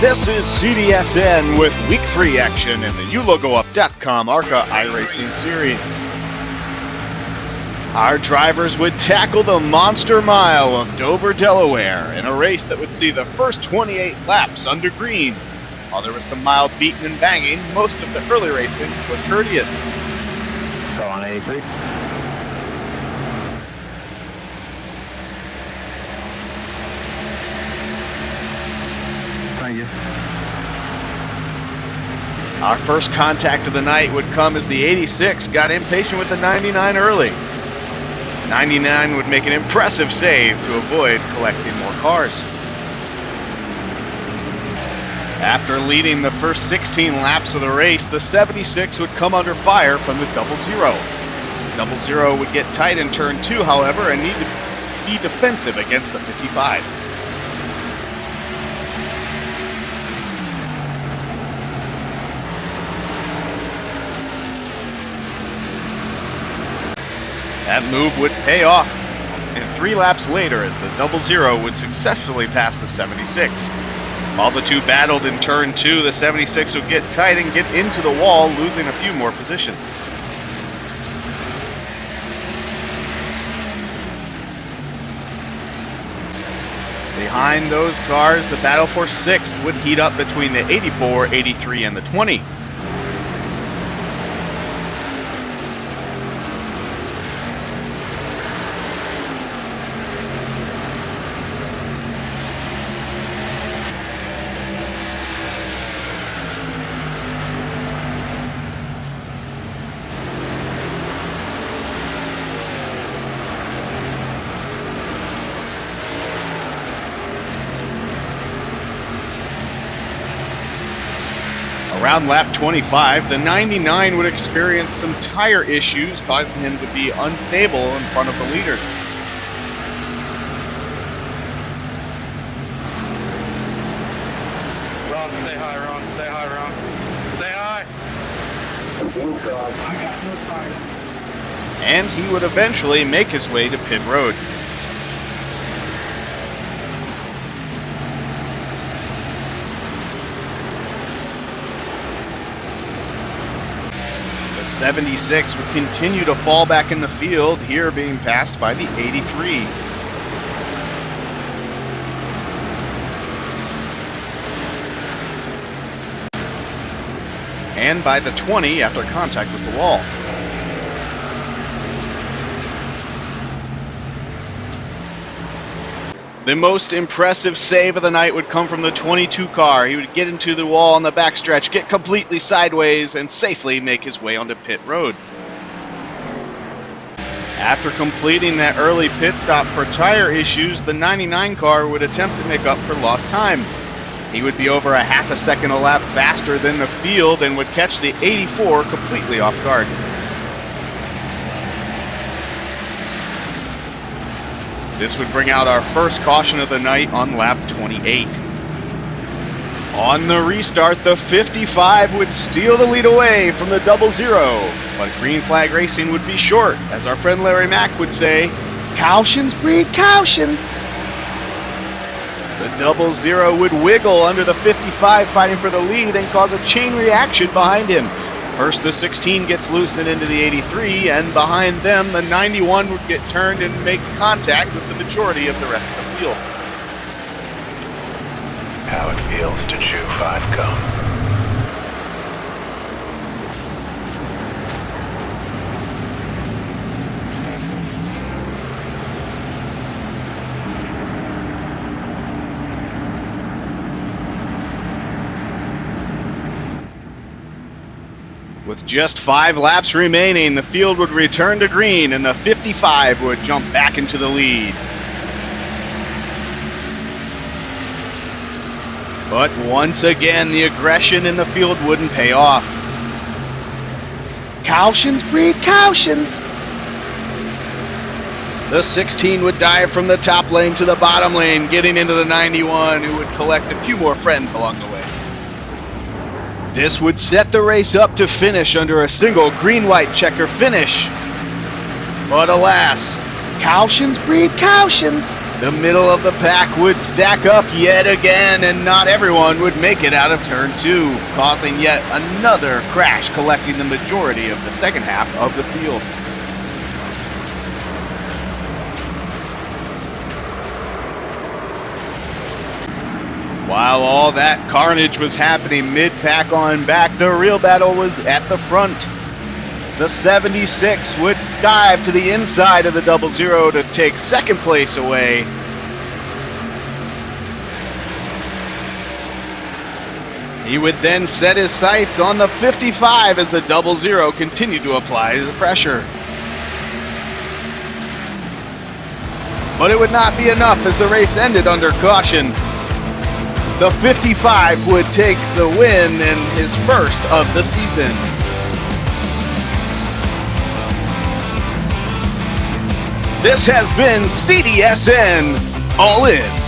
This is CDSN with Week 3 action in the UlogoUp.com ARCA iRacing Series. Our drivers would tackle the Monster Mile of Dover, Delaware in a race that would see the first 28 laps under green. While there was some mild beating and banging, most of the early racing was courteous. Go on 83. Thank you. Our first contact of the night would come as the 86 got impatient with the 99 early. 99 would make an impressive save to avoid collecting more cars. After leading the first 16 laps of the race, the 76 would come under fire from the 00. 00 would get tight in turn 2, however, and need to be defensive against the 55. That move would pay off, and 3 laps later as the 00 would successfully pass the 76. While the two battled in turn 2, the 76 would get tight and get into the wall, losing a few more positions. Behind those cars, the battle for 6th would heat up between the 84, 83, and the 20. Around lap 25, the 99 would experience some tire issues, causing him to be unstable in front of the leaders. Ron, stay high, Ron. Stay high, Ron. Stay high. I got no tire. And he would eventually make his way to pit road. The 76 would continue to fall back in the field, here being passed by the 83. And by the 20 after contact with the wall. The most impressive save of the night would come from the 22 car. He would get into the wall on the backstretch, get completely sideways, and safely make his way onto pit road. After completing that early pit stop for tire issues, the 99 car would attempt to make up for lost time. He would be over a half a second a lap faster than the field and would catch the 84 completely off guard. This would bring out our first caution of the night on lap 28. On the restart, the 55 would steal the lead away from the 00, but green flag racing would be short. As our friend Larry Mack would say, cautions breed cautions. The 00 would wiggle under the 55 fighting for the lead and cause a chain reaction behind him. First, the 16 gets loose and into the 83, and behind them, the 91 would get turned and make contact with the majority of the rest of the field. How it feels to chew 5 gum. With just 5 laps remaining, the field would return to green and the 55 would jump back into the lead. But once again, the aggression in the field wouldn't pay off. Cautions breed cautions. The 16 would dive from the top lane to the bottom lane, getting into the 91, who would collect a few more friends along the way. This would set the race up to finish under a single green-white checker finish. But alas, cautions breed cautions. The middle of the pack would stack up yet again, and not everyone would make it out of turn 2, causing yet another crash, collecting the majority of the second half of the field. While all that carnage was happening mid-pack on back, the real battle was at the front. The 76 would dive to the inside of the 00 to take second place away. He would then set his sights on the 55 as the 00 continued to apply the pressure. But it would not be enough as the race ended under caution. The 55 would take the win in his first of the season. This has been CDSN All In.